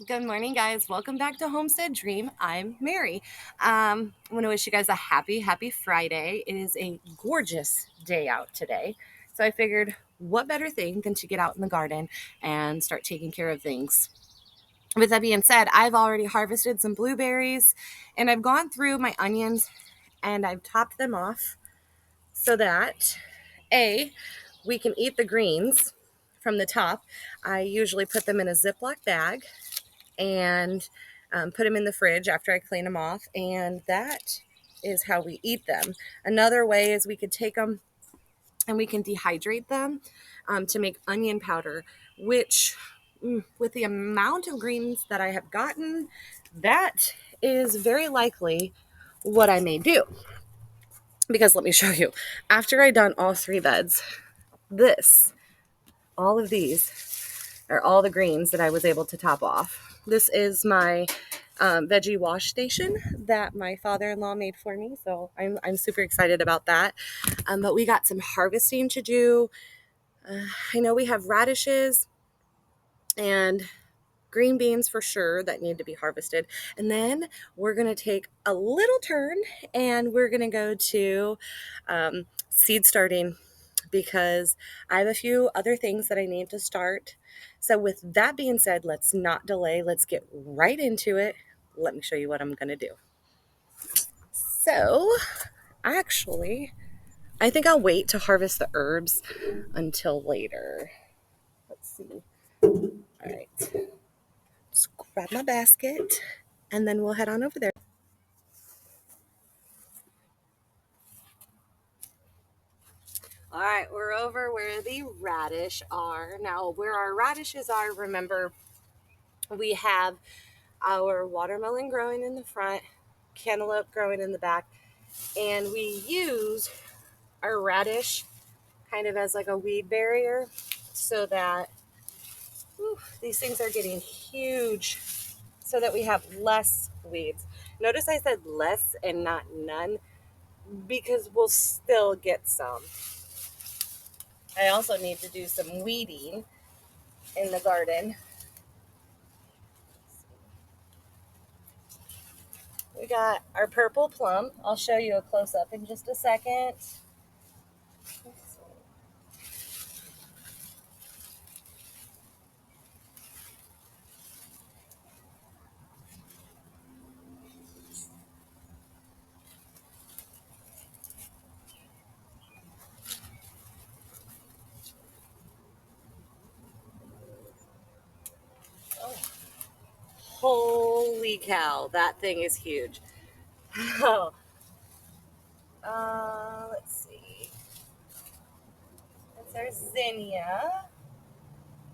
Good morning, guys. Welcome back to Homestead Dream. I'm Mary. I want to wish you guys a happy Friday. It is a gorgeous day out today. So I figured, what better thing than to get out in the garden and start taking care of things. With that being said, I've already harvested some blueberries and I've gone through my onions and I've topped them off so that we can eat the greens from the top. I usually put them in a Ziploc bag and put them in the fridge after I clean them off, and that is how we eat them. Another way is we could take them and we can dehydrate them to make onion powder, which with the amount of greens that I have gotten, that is very likely what I may do. Because let me show you, after I done all 3 beds, all of these are all the greens that I was able to top off. This is my veggie wash station that my father-in-law made for me, so I'm super excited about that. But we got some harvesting to do. I know we have radishes and green beans for sure that need to be harvested. And then we're going to take a little turn and we're going to go to seed starting because I have a few other things that I need to start. So with that being said, let's not delay. Let's get right into it. Let me show you what I'm going to do. So actually, I think I'll wait to harvest the herbs until later. Let's see. All right. Let's grab my basket and then we'll head on over there. All right, we're over where the radish are. Now, where our radishes are, remember, we have our watermelon growing in the front, cantaloupe growing in the back, and we use our radish kind of as like a weed barrier so that these things are getting huge so that we have less weeds. Notice I said less and not none because we'll still get some. I also need to do some weeding in the garden. We got our purple plum. I'll show you a close-up in just a second. Oh, holy cow, that thing is huge. Oh, let's see. That's our zinnia.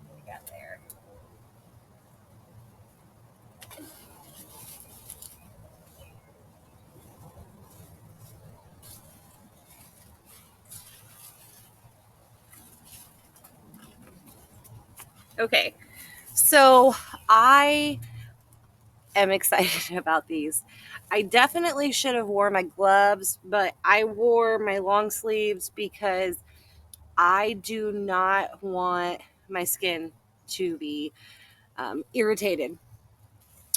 What we got there? Okay, so I am excited about these. I definitely should have worn my gloves, but I wore my long sleeves because I do not want my skin to be irritated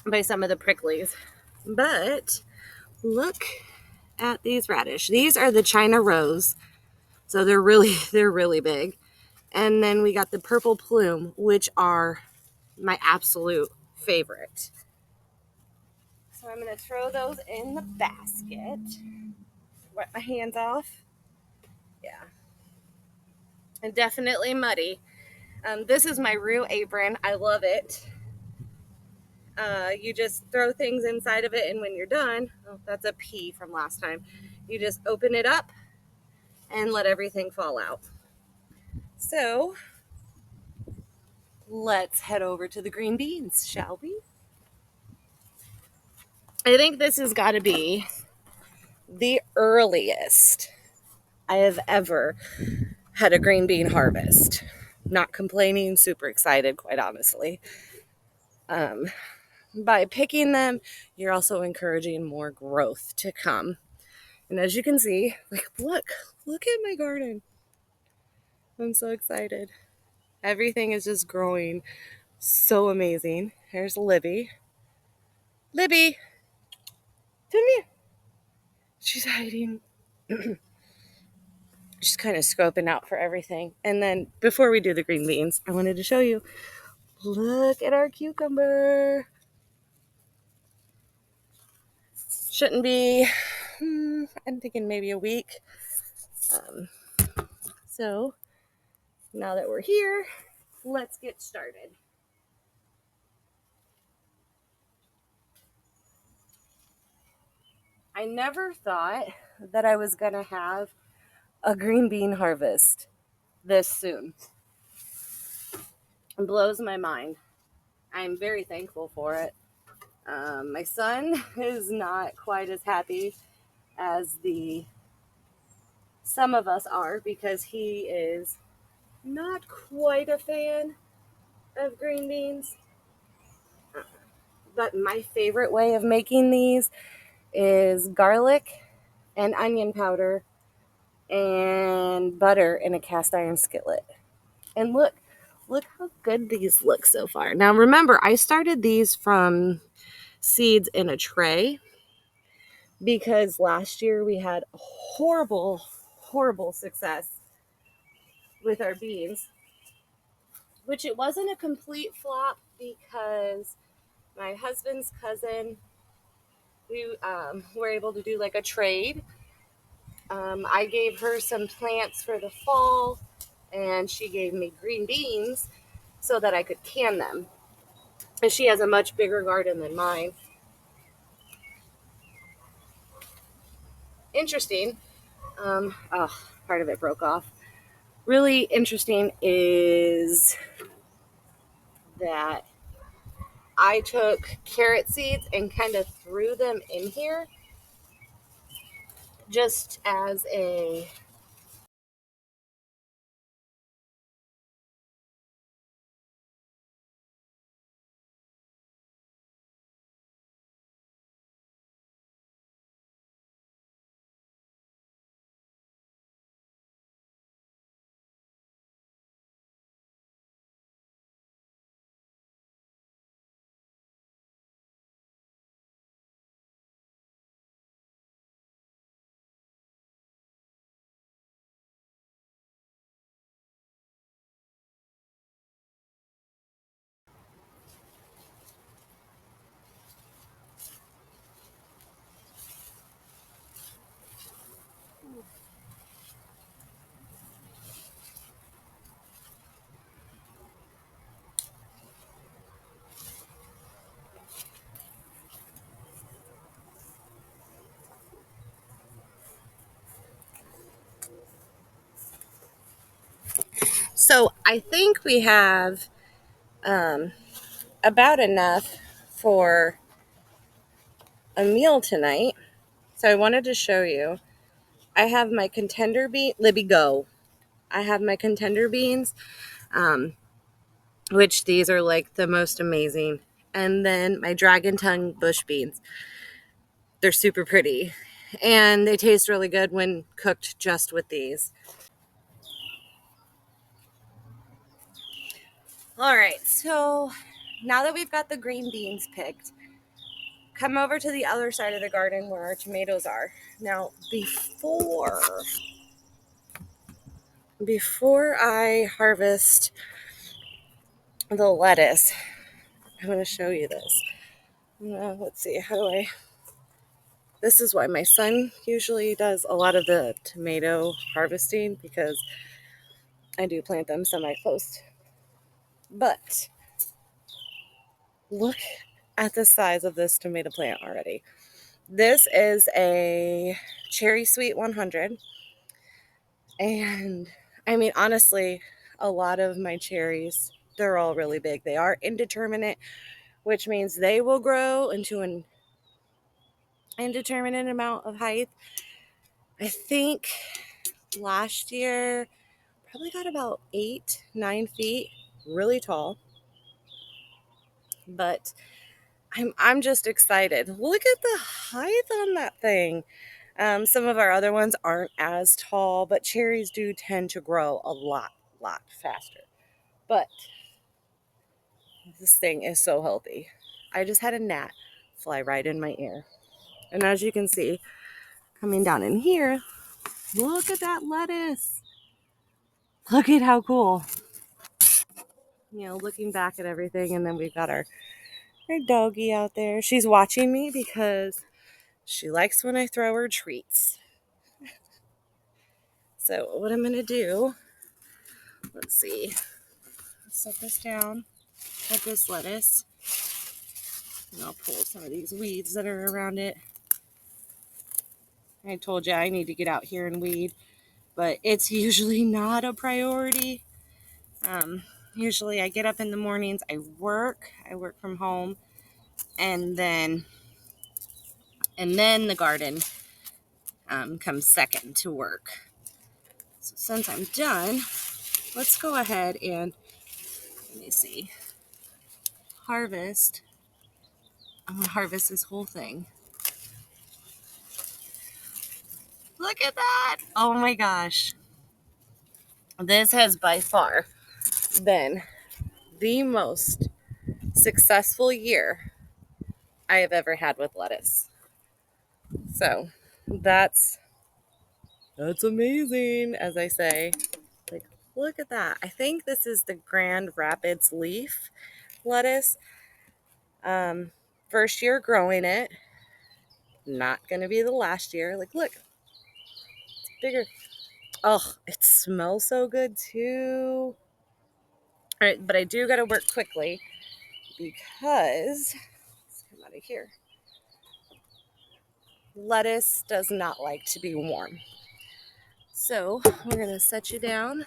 by some of the pricklies. But look at these radish. These are the China rose. So they're really big. And then we got the purple plume, which are my absolute favorite. So I'm going to throw those in the basket. Wipe my hands off. Yeah. And definitely muddy. This is my Rue apron. I love it. You just throw things inside of it, and when you're done, oh, that's a pea from last time. You just open it up and let everything fall out. So let's head over to the green beans, shall we? I think this has got to be the earliest I have ever had a green bean harvest. Not complaining, super excited, quite honestly. Um, by picking them, you're also encouraging more growth to come. And as you can see, like, look at my garden. I'm so excited. Everything is just growing so amazing. Here's Libby. Libby, come here. She's hiding. She's kind of scoping out for everything. And then before we do the green beans, I wanted to show you. Look at our cucumber. Shouldn't be, I'm thinking maybe a week. So now that we're here, let's get started. I never thought that I was going to have a green bean harvest this soon. It blows my mind. I'm very thankful for it. My son is not quite as happy as some of us are because he is not quite a fan of green beans. But my favorite way of making these is garlic and onion powder and butter in a cast iron skillet. And look how good these look so far. Now remember, I started these from seeds in a tray because last year we had horrible success with our beans, which it wasn't a complete flop because my husband's cousin, we were able to do like a trade. I gave her some plants for the fall, and she gave me green beans so that I could can them. And she has a much bigger garden than mine. Interesting. Part of it broke off. Really interesting is that I took carrot seeds and kind of threw them in here just as a So I think we have about enough for a meal tonight. So I wanted to show you. I have my contender bean, Libby Go. I have my contender beans, which these are like the most amazing. And then my dragon tongue bush beans. They're super pretty. And they taste really good when cooked just with these. All right, so now that we've got the green beans picked, come over to the other side of the garden where our tomatoes are. Now, before I harvest the lettuce, I'm going to show you this. Let's see, this is why my son usually does a lot of the tomato harvesting, because I do plant them semi-close. But look at the size of this tomato plant already. This is a Cherry Sweet 100. And I mean, honestly, a lot of my cherries, they're all really big. They are indeterminate, which means they will grow into an indeterminate amount of height. I think last year probably got about 8-9 feet, really tall. But I'm just excited. Look at the height on that thing. Some of our other ones aren't as tall, but cherries do tend to grow a lot faster. But This thing is so healthy. I just had a gnat fly right in my ear. And as you can see, coming down in here, look at that lettuce. Look at how cool. You know, looking back at everything, and then we've got our doggie out there. She's watching me because she likes when I throw her treats. So what I'm going to do, let's see, set this down with this lettuce. And I'll pull some of these weeds that are around it. I told you I need to get out here and weed, but it's usually not a priority. Usually I get up in the mornings, I work from home, and then the garden comes second to work. So since I'm done, let's go ahead and, let me see, harvest. I'm gonna harvest this whole thing. Look at that! Oh my gosh. This has by far been the most successful year I have ever had with lettuce. So that's amazing, as I say. Like, look at that. I think this is the Grand Rapids leaf lettuce. First year growing it. Not gonna be the last year. Like, look, it's bigger. Oh, it smells so good too. All right, but I do gotta work quickly because, let's come out of here. Lettuce does not like to be warm. So we're gonna set you down,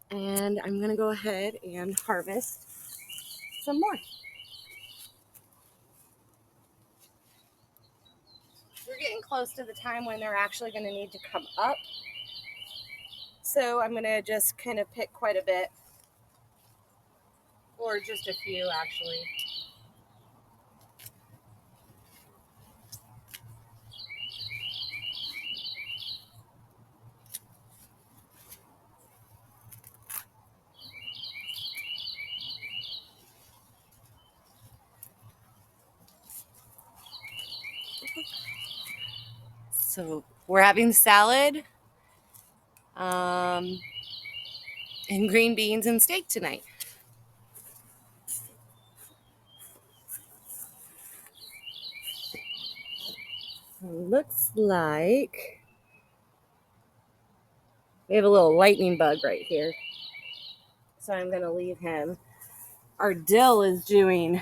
and I'm gonna go ahead and harvest some more. We're getting close to the time when they're actually gonna need to come up. So I'm gonna just kind of pick quite a bit, or just a few actually. So we're having salad, and green beans and steak tonight. Looks like we have a little lightning bug right here. So I'm gonna leave him. Our dill is doing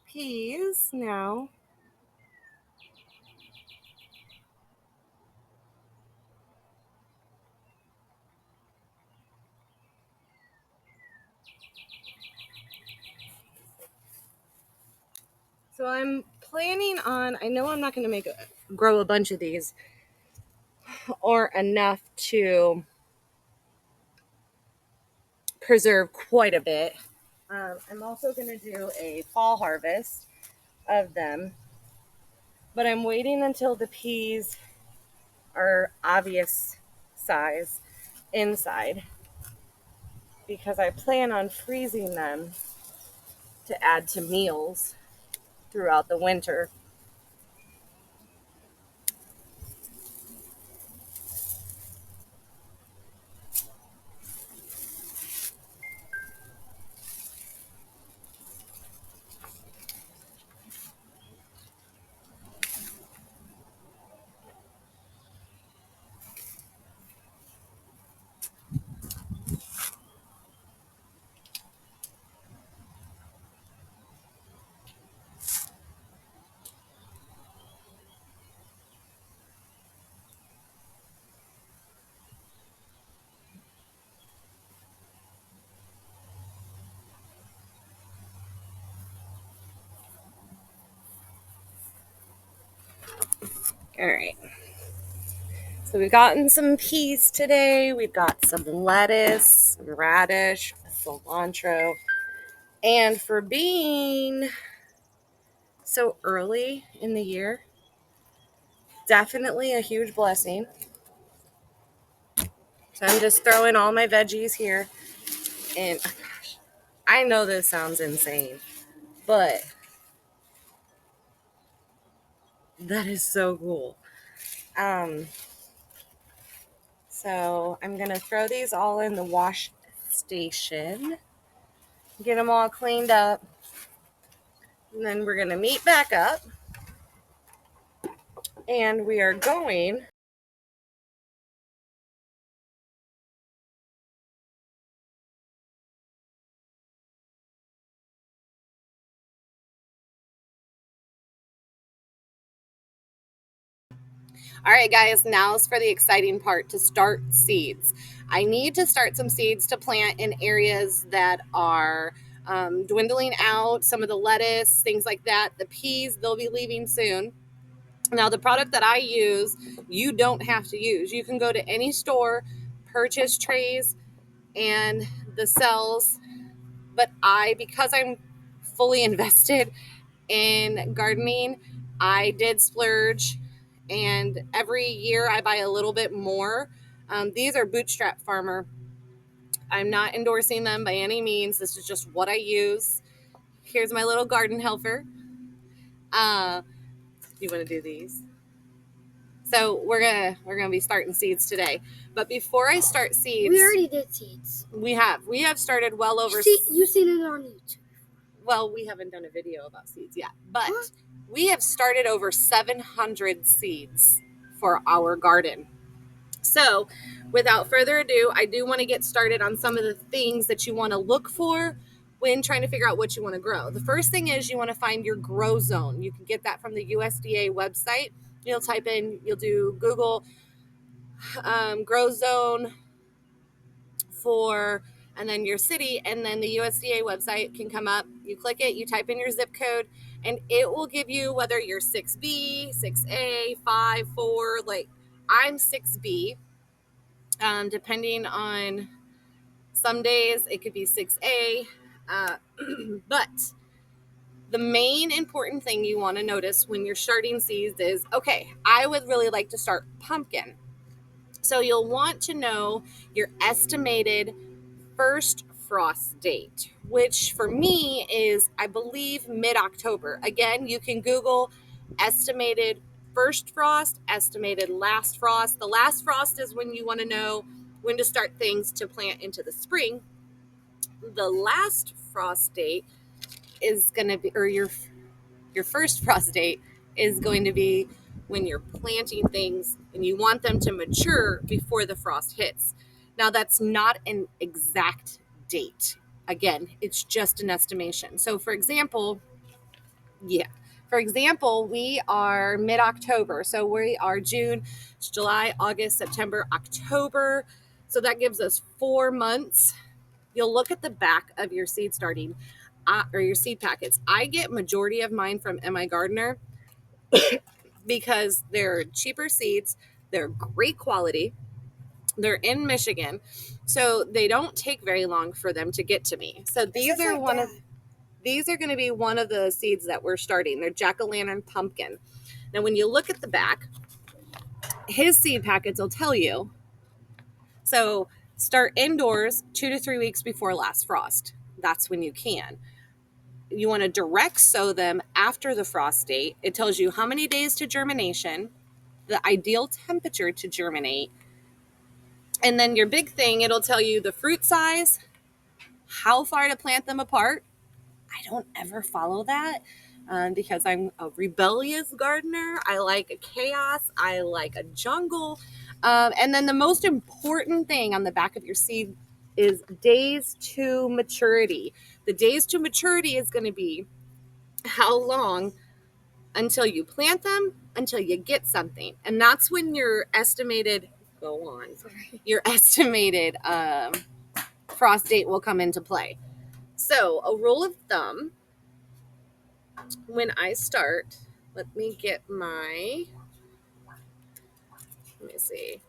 peas now. So I'm planning on, I know I'm not going to grow a bunch of these or enough to preserve quite a bit. I'm also going to do a fall harvest of them, but I'm waiting until the peas are obvious size inside because I plan on freezing them to add to meals throughout the winter. All right. So we've gotten some peas today. We've got some lettuce, some radish, cilantro. And for being so early in the year, definitely a huge blessing. So I'm just throwing all my veggies here. And gosh, I know this sounds insane, but that is so cool. So I'm going to throw these all in the wash station, get them all cleaned up, and then we're going to meet back up. And we are going All right, guys, now's for the exciting part to start seeds. I need to start some seeds to plant in areas that are dwindling out, some of the lettuce, things like that. The peas, they'll be leaving soon. Now, the product that I use, you don't have to use. You can go to any store, purchase trays and the cells, but because I'm fully invested in gardening, I did splurge, and every year I buy a little bit more. These are Bootstrap Farmer. I'm not endorsing them by any means. This is just what I use. Here's my little garden helper. You want to do these? So we're gonna be starting seeds today. But before I start seeds, we already did seeds. We have started well over. You've seen it on YouTube. Well, we haven't done a video about seeds yet, but we have started over 700 seeds for our garden. So, without further ado, I do want to get started on some of the things that you want to look for when trying to figure out what you want to grow. The first thing is you want to find your grow zone. You can get that from the USDA website. You'll do Google grow zone and then your city, and then the USDA website can come up. You click it, you type in your zip code, and it will give you whether you're 6B, 6A, 5, 4. Like I'm 6B. Depending on some days, it could be 6A. But the main important thing you want to notice when you're starting seeds is, okay, I would really like to start pumpkin. So you'll want to know your estimated first frost date, which for me is, I believe, mid-October. Again, you can Google estimated first frost, estimated last frost. The last frost is when you want to know when to start things to plant into the spring. The last frost date is going to be, or your first frost date is going to be when you're planting things and you want them to mature before the frost hits. Now, that's not an exact date. Again, it's just an estimation. So, for example, we are mid-October. So we are June, July, August, September, October. So that gives us 4 months. You'll look at the back of your seed starting or your seed packets. I get majority of mine from MI Gardener because they're cheaper seeds. They're great quality. They're in Michigan, so they don't take very long for them to get to me. So these are going to be one of the seeds that we're starting. They're jack-o'-lantern pumpkin. Now, when you look at the back, his seed packets will tell you. So start indoors 2 to 3 weeks before last frost. That's when you can. You want to direct sow them after the frost date. It tells you how many days to germination, the ideal temperature to germinate, and then your big thing, it'll tell you the fruit size, how far to plant them apart. I don't ever follow that because I'm a rebellious gardener. I like a chaos. I like a jungle. And then the most important thing on the back of your seed is days to maturity. The days to maturity is going to be how long until you plant them, until you get something. And that's when your estimated, your estimated frost date will come into play. So a rule of thumb, when I start, let me get my Let me see.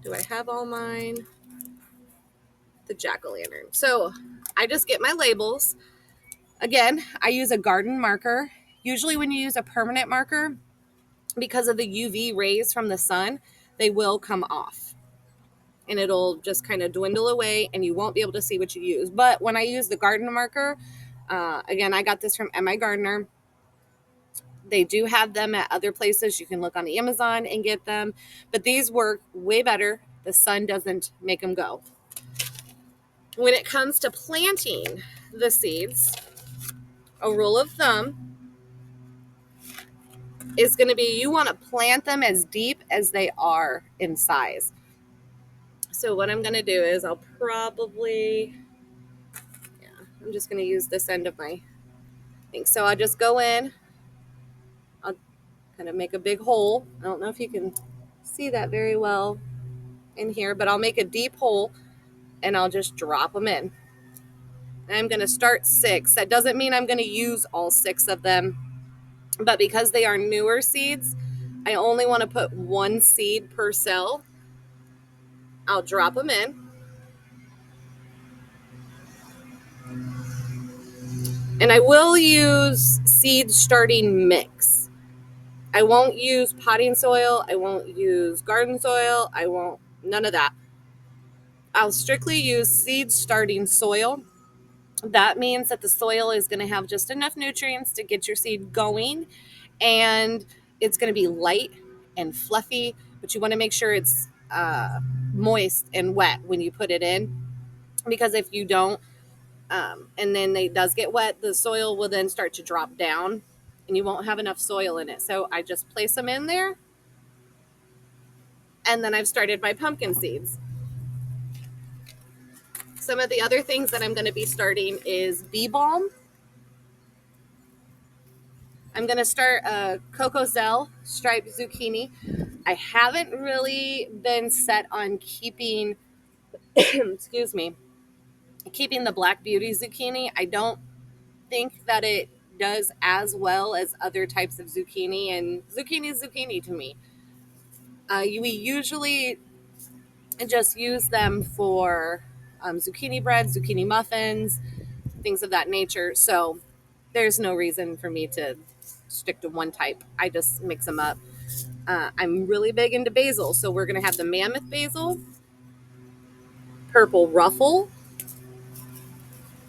Do I have all mine? The jack-o'-lantern. So I just get my labels. Again, I use a garden marker. Usually when you use a permanent marker, because of the UV rays from the sun, they will come off and it'll just kind of dwindle away and you won't be able to see what you use. But when I use the garden marker, again, I got this from M.I. Gardener. They do have them at other places. You can look on Amazon and get them, but these work way better. The sun doesn't make them go. When it comes to planting the seeds, a rule of thumb is going to be you want to plant them as deep as they are in size. So what I'm going to do is I'm just going to use this end of my thing. So I'll just go in, I'll kind of make a big hole. I don't know if you can see that very well in here, but I'll make a deep hole and I'll just drop them in. And I'm going to start 6. That doesn't mean I'm going to use all 6 of them, but because they are newer seeds, I only want to put 1 seed per cell. I'll drop them in. And I will use seed starting mix. I won't use potting soil. I won't use garden soil. None of that. I'll strictly use seed starting soil. That means that the soil is going to have just enough nutrients to get your seed going, and it's going to be light and fluffy, but you want to make sure it's moist and wet when you put it in, because if you don't, and then it does get wet, the soil will then start to drop down and you won't have enough soil in it. So I just place them in there, and then I've started my pumpkin seeds. Some of the other things that I'm going to be starting is bee balm. I'm going to start a Coco Zell striped zucchini. I haven't really been set on keeping, excuse me, keeping the Black Beauty zucchini. I don't think that it does as well as other types of zucchini, and zucchini is zucchini to me. We usually just use them for zucchini bread, zucchini muffins, things of that nature. So there's no reason for me to stick to one type. I just mix them up. I'm really big into basil, so we're going to have the mammoth basil, purple ruffle,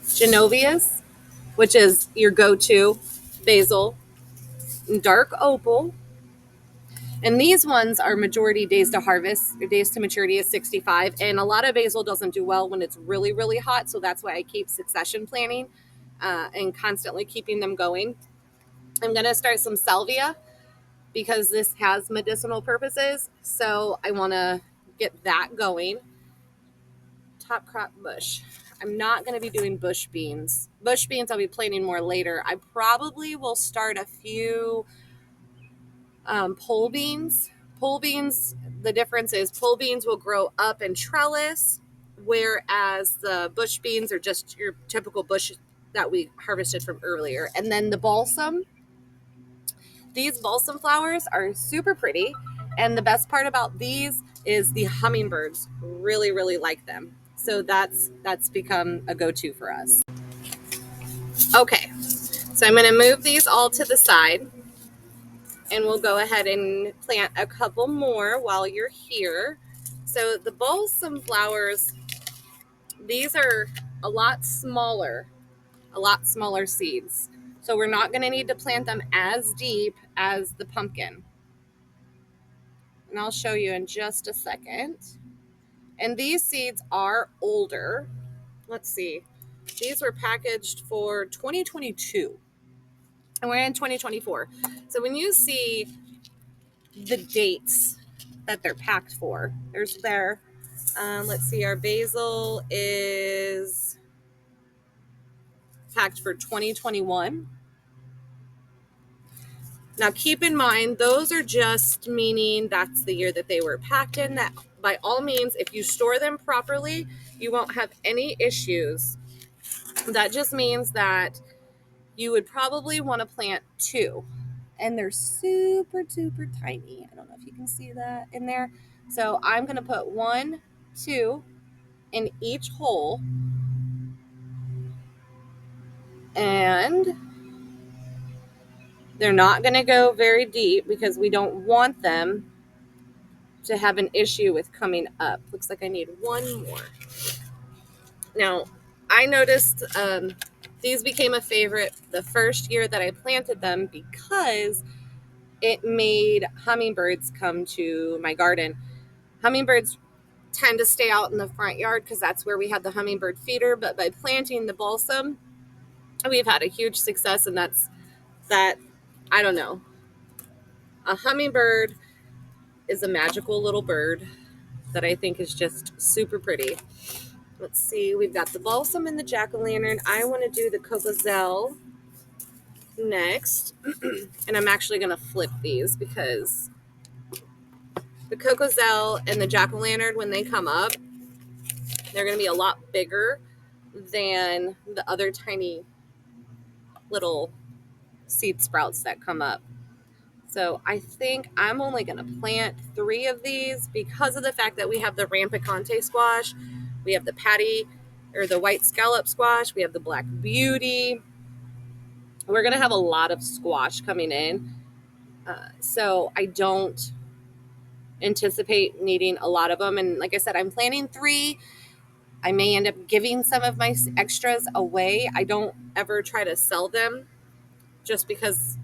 Genovias, which is your go-to basil, dark opal. And these ones are majority days to harvest. Their days to maturity is 65. And a lot of basil doesn't do well when it's really, really hot. So that's why I keep succession planting and constantly keeping them going. I'm going to start some salvia because this has medicinal purposes. So I want to get that going. Top crop bush. I'm not going to be doing bush beans. Bush beans I'll be planting more later. I probably will start a few pole beans. Pole beans, the difference is pole beans will grow up in trellis, whereas the bush beans are just your typical bush that we harvested from earlier. And then the balsam, these balsam flowers are super pretty. And the best part about these is the hummingbirds really, really like them. So that's become a go-to for us. Okay, so I'm going to move these all to the side. And we'll go ahead and plant a couple more while you're here. So the balsam flowers, these are a lot smaller seeds. So we're not going to need to plant them as deep as the pumpkin. And I'll show you in just a second. And these seeds are older. Let's see. These were packaged for 2022. And we're in 2024. So when you see the dates that they're packed for, let's see, our basil is packed for 2021. Now keep in mind, those are just meaning that's the year that they were packed in. That by all means, if you store them properly, you won't have any issues. That just means that you would probably want to plant 2. and they're super, super tiny. I don't know if you can see that in there. So I'm going to put 1, 2 in each hole, and they're not going to go very deep because we don't want them to have an issue with coming up. Looks like I need 1 more. Now, I noticed these became a favorite the first year that I planted them because it made hummingbirds come to my garden. Hummingbirds tend to stay out in the front yard because that's where we had the hummingbird feeder, but by planting the balsam, we've had a huge success, and that's that. I don't know. A hummingbird is a magical little bird that I think is just super pretty. Let's see, we've got the balsam and the jack-o'-lantern. I want to do the cocozelle next. And I'm actually going to flip these because the cocozelle and the jack-o'-lantern, when they come up, they're going to be a lot bigger than the other tiny little seed sprouts that come up. So I think I'm only going to plant 3 of these because of the fact that we have the rampicante squash, we have the patty or the white scallop squash, we have the black beauty. We're going to have a lot of squash coming in. So I don't anticipate needing a lot of them. And like I said, I'm planting 3. I may end up giving some of my extras away. I don't ever try to sell them just because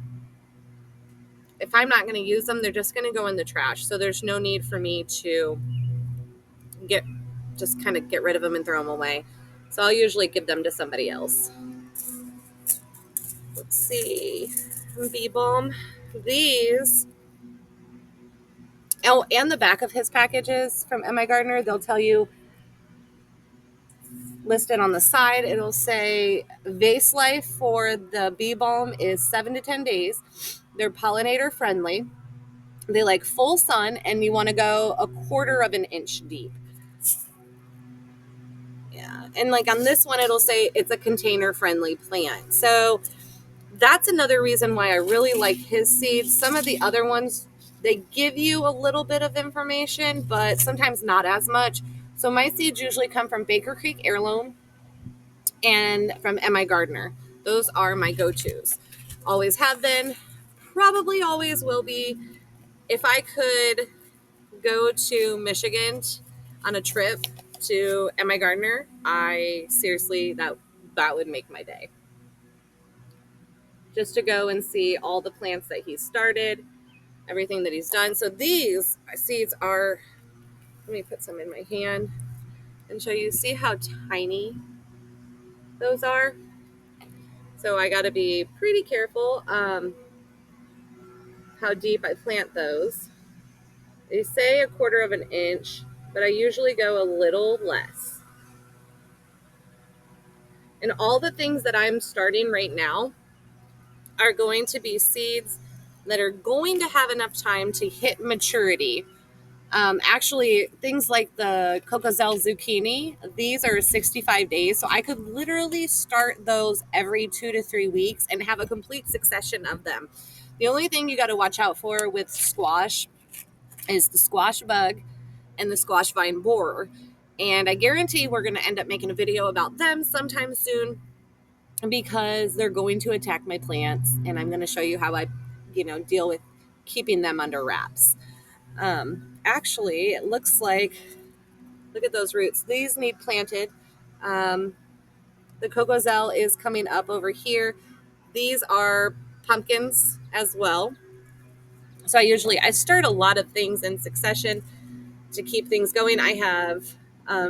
if I'm not going to use them, they're just going to go in the trash. So there's no need for me to get rid of them and throw them away. So I'll usually give them to somebody else. Let's see. Bee balm. These. Oh, and the back of his packages from M.I. Gardner, they'll tell you, listed on the side, it'll say vase life for the bee balm is 7 to 10 days. They're pollinator friendly. They like full sun, and you want to go 1/4 of an inch deep. Yeah. And like on this one, it'll say it's a container friendly plant. So that's another reason why I really like his seeds. Some of the other ones, they give you a little bit of information, but sometimes not as much. So my seeds usually come from Baker Creek Heirloom and from M.I. Gardner. Those are my go-tos. Always have been, probably always will be. If I could go to Michigan on a trip to M.I. Gardner, I seriously, that would make my day. Just to go and see all the plants that he started, everything that he's done. So these seeds are, let me put some in my hand and show you. See how tiny those are? So I got to be pretty careful how deep I plant those. They say 1/4 of an inch, but I usually go a little less. And all the things that I'm starting right now are going to be seeds that are going to have enough time to hit maturity. Actually, things like the cocozelle zucchini, these are 65 days. So I could literally start those every 2 to 3 weeks and have a complete succession of them. The only thing you got to watch out for with squash is the squash bug and the squash vine borer. And I guarantee we're going to end up making a video about them sometime soon because they're going to attack my plants. And I'm going to show you how I, deal with keeping them under wraps. Actually, it looks like, look at those roots. These need planted. The cocozelle is coming up over here. These are pumpkins as well. So I start a lot of things in succession to keep things going. I have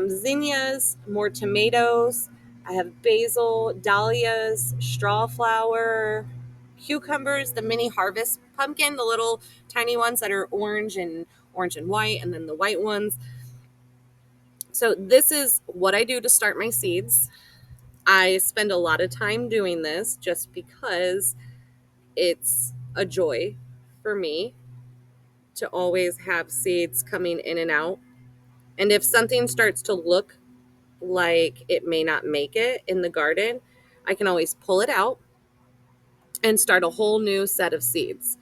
zinnias, more tomatoes. I have basil, dahlias, strawflower, cucumbers, the mini harvest pumpkin, the little tiny ones that are orange and white, and then the white ones. So this is what I do to start my seeds. I spend a lot of time doing this just because it's a joy for me to always have seeds coming in and out. And if something starts to look like it may not make it in the garden, I can always pull it out and start a whole new set of seeds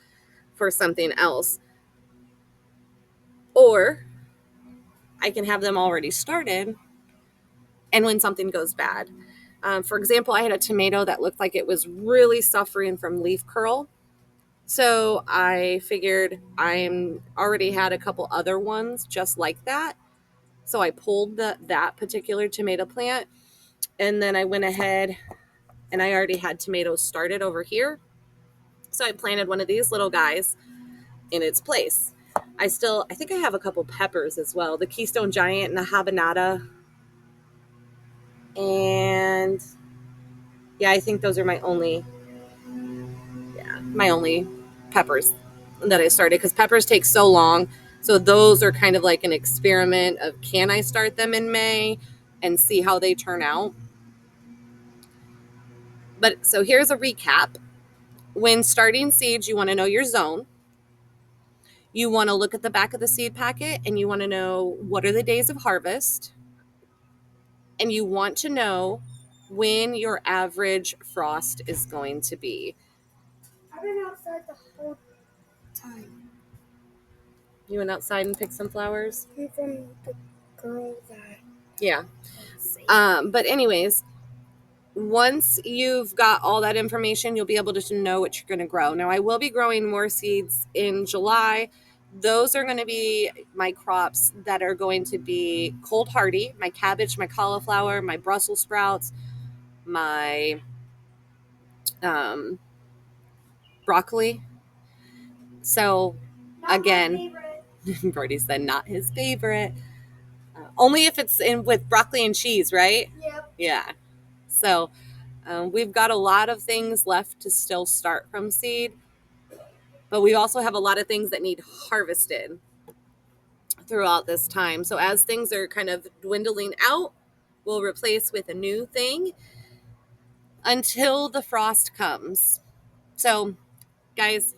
for something else. Or I can have them already started, and when something goes bad. For example, I had a tomato that looked like it was really suffering from leaf curl. So I figured I already had a couple other ones just like that. So I pulled that particular tomato plant, and then I went ahead and I already had tomatoes started over here. So I planted one of these little guys in its place. I think I have a couple peppers as well, the Keystone Giant and the Habanada. And yeah, I think those are my only peppers that I started, because peppers take so long. So those are kind of like an experiment of, can I start them in May and see how they turn out? But so here's a recap. When starting seeds, you want to know your zone. You want to look at the back of the seed packet and you want to know what are the days of harvest. And you want to know when your average frost is going to be. I've been outside the whole time. You went outside and picked some flowers? I'm from the girl that. Yeah. But anyways, once you've got all that information, you'll be able to know what you're going to grow. Now, I will be growing more seeds in July. Those are going to be my crops that are going to be cold hardy: my cabbage, my cauliflower, my Brussels sprouts, my broccoli. So again, Brody said not his favorite. Only if it's in with broccoli and cheese, right? Yep. Yeah. So we've got a lot of things left to still start from seed, but we also have a lot of things that need harvested throughout this time. So as things are kind of dwindling out, we'll replace with a new thing until the frost comes. So, guys,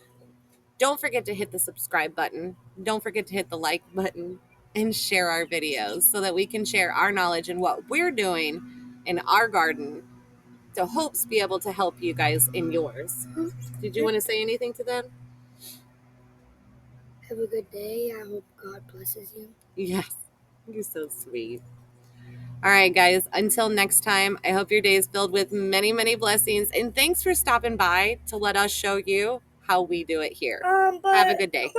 don't forget to hit the subscribe button. Don't forget to hit the like button and share our videos so that we can share our knowledge and what we're doing in our garden to hopes be able to help you guys in yours. Did you want to say anything to them? Have a good day. I hope God blesses you. Yes, you're so sweet. All right, guys, until next time, I hope your day is filled with many, many blessings. And thanks for stopping by to let us show you how we do it here. Have a good day.